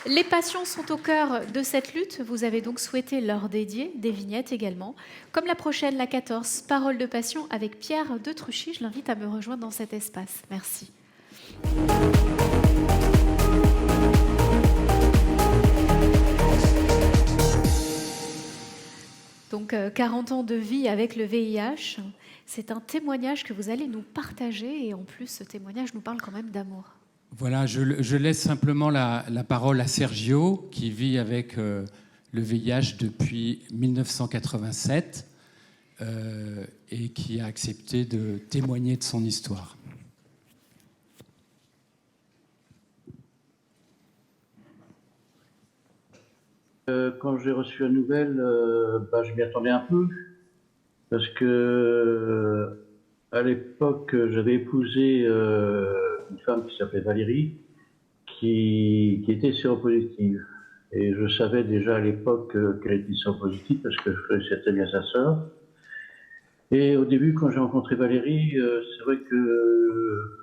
Les passions sont au cœur de cette lutte. Vous avez donc souhaité leur dédier des vignettes également, comme la prochaine, la 14, Parole de passion avec Pierre de Truchy. Je l'invite à me rejoindre dans cet espace. Merci. Donc 40 ans de vie avec le VIH, c'est un témoignage que vous allez nous partager et en plus ce témoignage nous parle quand même d'amour. Voilà, je laisse simplement la parole à Sergio, qui vit avec le VIH depuis 1987 et qui a accepté de témoigner de son histoire. Quand j'ai reçu la nouvelle, je m'y attendais un peu, parce que à l'époque, j'avais épousé une femme qui s'appelait Valérie, qui était séropositive. Et je savais déjà à l'époque qu'elle était séropositive, parce que je connaissais très bien sa sœur. Et au début, quand j'ai rencontré Valérie, c'est vrai que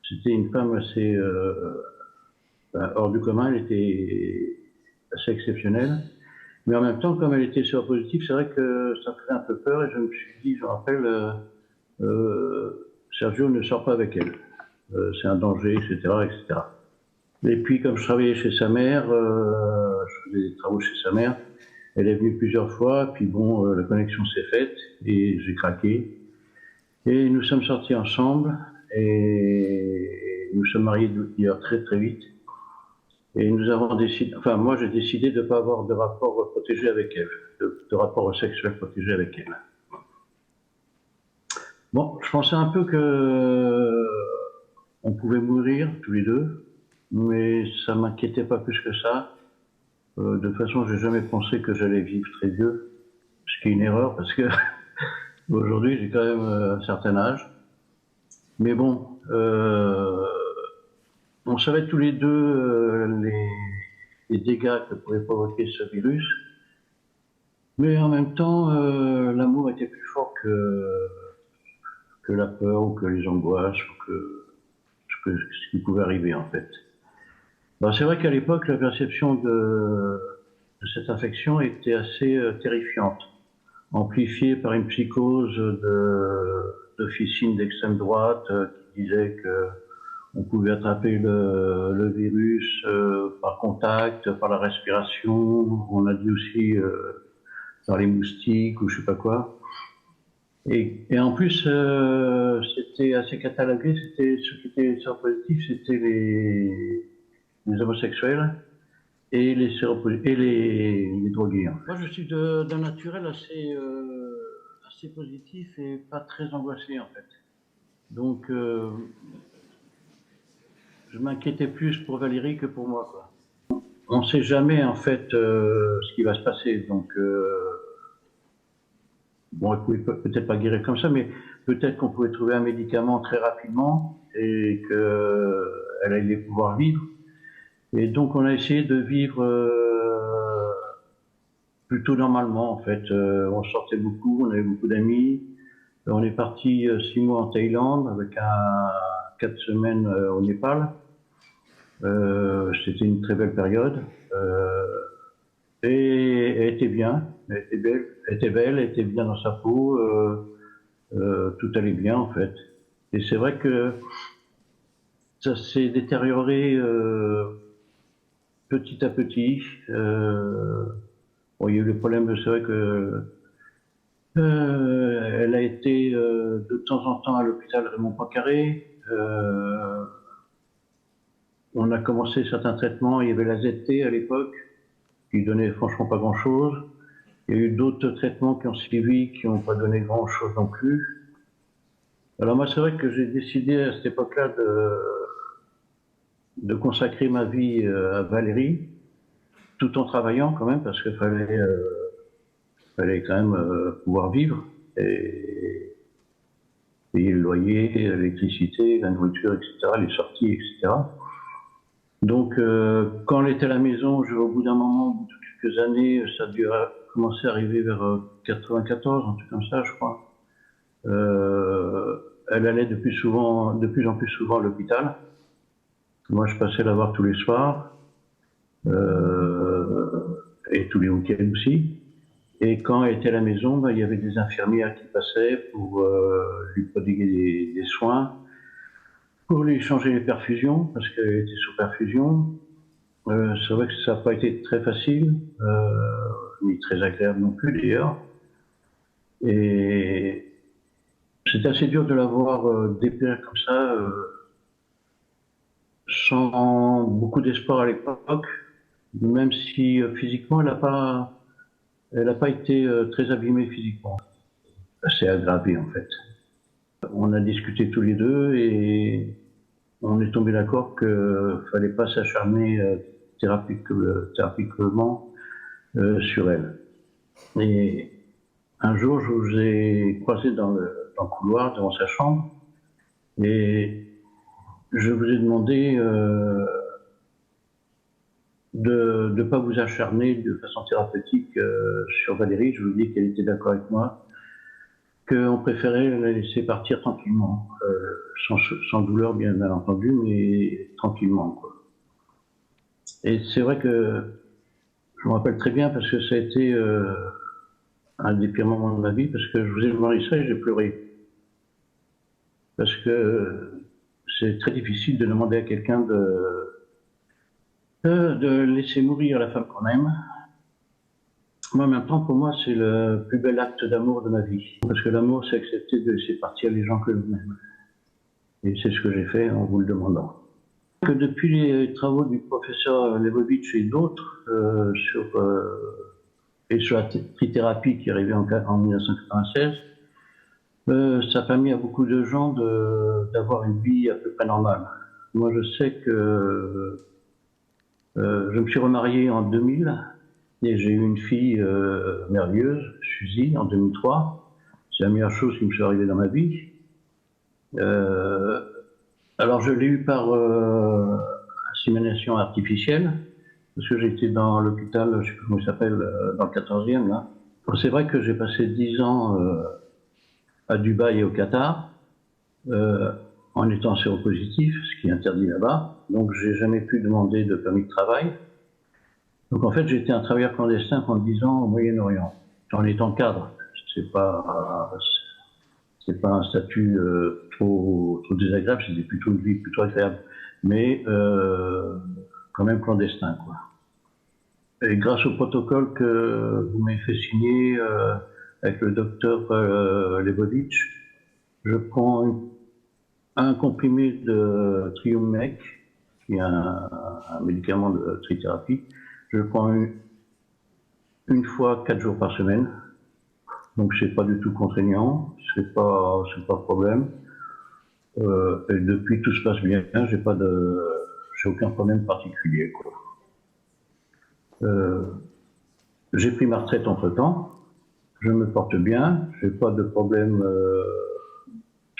c'était une femme assez hors du commun, elle était assez exceptionnelle. Mais en même temps, comme elle était séropositive, c'est vrai que ça me faisait un peu peur et je me suis dit, je me rappelle, Sergio ne sort pas avec elle. C'est un danger, etc., etc. Et puis, comme je travaillais chez sa mère, je faisais des travaux chez sa mère, elle est venue plusieurs fois, puis bon, la connexion s'est faite et j'ai craqué. Et nous sommes sortis ensemble et nous sommes mariés d'ailleurs très très vite. Et nous avons décidé, enfin moi j'ai décidé de ne pas avoir de rapport protégé avec elle, de rapport sexuel protégé avec elle. Bon, je pensais un peu que on pouvait mourir tous les deux, mais ça m'inquiétait pas plus que ça. De toute façon, j'ai jamais pensé que j'allais vivre très vieux, ce qui est une erreur parce que aujourd'hui j'ai quand même un certain âge. Mais bon, on savait tous les deux les dégâts que pourrait provoquer ce virus, mais en même temps, l'amour était plus fort que la peur ou que les angoisses ou que ce qui pouvait arriver en fait. Ben, c'est vrai qu'à l'époque, la perception de cette infection était assez terrifiante, amplifiée par une psychose d'officine d'extrême droite qui disait que on pouvait attraper le virus par contact, par la respiration, on a dit aussi par les moustiques ou je sais pas quoi. Et en plus, c'était assez catalogué, c'était ceux qui étaient séropositifs, c'était les homosexuels et les drogués. Moi, je suis d'un naturel assez positif et pas très angoissé en fait. Donc, je m'inquiétais plus pour Valérie que pour moi, quoi. On ne sait jamais en fait ce qui va se passer, donc bon, elle pouvait peut-être pas guérir comme ça, mais peut-être qu'on pouvait trouver un médicament très rapidement et qu'elle allait pouvoir vivre. Et donc on a essayé de vivre plutôt normalement en fait. On sortait beaucoup, on avait beaucoup d'amis. On est parti 6 mois en Thaïlande avec 4 semaines au Népal. C'était une très belle période. Et elle était bien, elle était belle, elle était bien dans sa peau, tout allait bien en fait. Et c'est vrai que ça s'est détérioré petit à petit. Bon, il y a eu le problème, c'est vrai que elle a été de temps en temps à l'hôpital Raymond Poincaré. On a commencé certains traitements, il y avait la ZT à l'époque, qui donnait franchement pas grand-chose. Il y a eu d'autres traitements qui ont suivi, qui n'ont pas donné grand-chose non plus. Alors moi, c'est vrai que j'ai décidé à cette époque-là de consacrer ma vie à Valérie, tout en travaillant quand même, parce qu'il fallait quand même pouvoir vivre et payer le loyer, l'électricité, la nourriture, etc., les sorties, etc. Donc, quand elle était à la maison, au bout d'un moment, au bout de quelques années, ça a dû commencer à arriver vers 94, un truc comme ça, je crois. Elle allait de plus en plus souvent à l'hôpital. Moi, je passais la voir tous les soirs. et tous les week-ends aussi. Et quand elle était à la maison, il y avait des infirmières qui passaient pour lui prodiguer des soins, pour lui changer les perfusions, parce qu'elle était sous perfusion. C'est vrai que ça n'a pas été très facile, ni très agréable non plus d'ailleurs. Et c'était assez dur de la voir dépérir comme ça, sans beaucoup d'espoir à l'époque, même si physiquement elle n'a pas été très abîmée physiquement. C'est aggravé en fait. On a discuté tous les deux et on est tombé d'accord qu'il ne fallait pas s'acharner thérapeutiquement sur elle. Et un jour, je vous ai croisé dans le couloir devant sa chambre et je vous ai demandé de ne pas vous acharner de façon thérapeutique sur Valérie. Je vous ai dit qu'elle était d'accord avec moi, qu'on préférait la laisser partir tranquillement, sans douleur bien entendu, mais tranquillement, quoi. Et c'est vrai que je me rappelle très bien parce que ça a été un des pires moments de ma vie, parce que je vous ai demandé ça et j'ai pleuré. Parce que c'est très difficile de demander à quelqu'un de laisser mourir la femme qu'on aime. Moi, en même temps, pour moi, c'est le plus bel acte d'amour de ma vie. Parce que l'amour, c'est accepter de laisser partir les gens que l'on aime. Et c'est ce que j'ai fait en vous le demandant. Que depuis les travaux du professeur Lebovitch et d'autres sur la trithérapie qui est arrivée en 1996, ça a permis à beaucoup de gens d'avoir une vie à peu près normale. Moi, je sais que je me suis remarié en 2000 et j'ai eu une fille merveilleuse, Suzy, en 2003. C'est la meilleure chose qui me soit arrivée dans ma vie. Alors, je l'ai eu par insémination artificielle, parce que j'étais dans l'hôpital, je ne sais plus comment il s'appelle, dans le 14e, là. C'est vrai que j'ai passé 10 ans à Dubaï et au Qatar, en étant séropositif, ce qui est interdit là-bas. Donc, j'ai jamais pu demander de permis de travail. Donc, en fait, j'étais un travailleur clandestin pendant 10 ans au Moyen-Orient, en étant cadre. C'est pas un statut trop désagréable, c'était plutôt une vie plutôt agréable, mais quand même clandestin, quoi. Et grâce au protocole que vous m'avez fait signer avec le docteur Lebovitch, je prends un comprimé de Triumec, qui est un médicament de trithérapie. Je le prends une fois 4 jours par semaine. Donc c'est pas du tout contraignant, c'est pas problème. Et depuis tout se passe bien, j'ai aucun problème particulier, quoi. J'ai pris ma retraite entre-temps, je me porte bien, j'ai pas de problème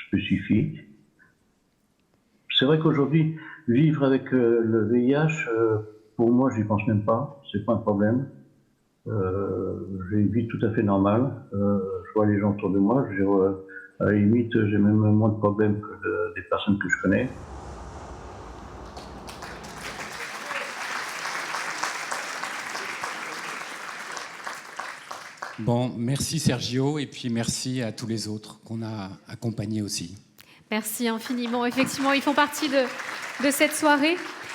spécifique. C'est vrai qu'aujourd'hui, vivre avec le VIH, pour moi, j'y pense même pas, c'est pas un problème. J'ai une vie tout à fait normale. Je vois les gens autour de moi. À la limite, j'ai même moins de problèmes que des personnes que je connais. Bon, merci Sergio, et puis merci à tous les autres qu'on a accompagnés aussi. Merci infiniment. Effectivement, ils font partie de cette soirée.